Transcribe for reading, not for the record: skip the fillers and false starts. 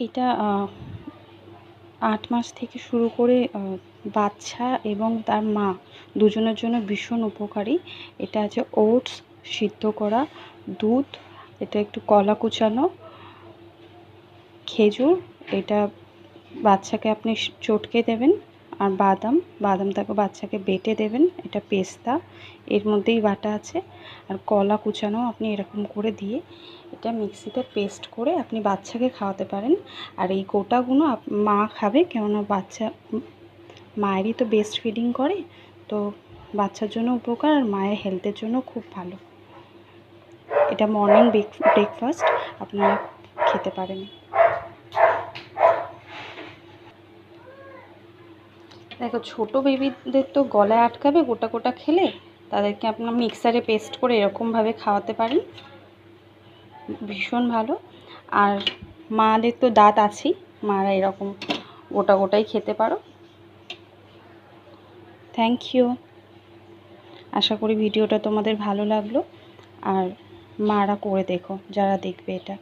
এটা 8 মাস থেকে শুরু করে বাচ্চা এবং তার মা দুজনের জন্য ভীষণ উপকারী। এটা আছে ওটস সিদ্ধ করা, দুধ, এটা একটু কলা কুচানো, খেজুর, এটা বাচ্চাকে আপনি চটকে দেবেন, আর বাদামটাকে বাচ্চাকে বেটে দেবেন, এটা পেস্তা এর মধ্যেই বাটা আছে, আর কলা কুচানো আপনি এরকম করে দিয়ে এটা মিক্সিতে পেস্ট করে আপনি বাচ্চাকে খাওয়াতে পারেন। আর এই গোটাগুলো মা খাবে, কেননা বাচ্চা মায়েরই তো ব্রেস্ট ফিডিং করে, তো বাচ্চার জন্য উপকার আর মায়ের হেলথের জন্য খুব ভালো। এটা মর্নিং ব্রেকফাস্ট আপনারা খেতে পারেন। দেখো, ছোটো বেবিদের তো গলায় আটকাবে গোটা গোটা খেলে, তাদেরকে আপনার মিক্সারে পেস্ট করে এরকমভাবে খাওয়াতে পারেন, ভীষণ ভালো। আর মাদের তো দাঁত আছেই, মারা এরকম গোটা গোটাই খেতে পারো। Thank you. আশা করি ভিডিওটা তোমাদের ভালো লাগলো, আর মারা করে দেখো যারা দেখবে এটা।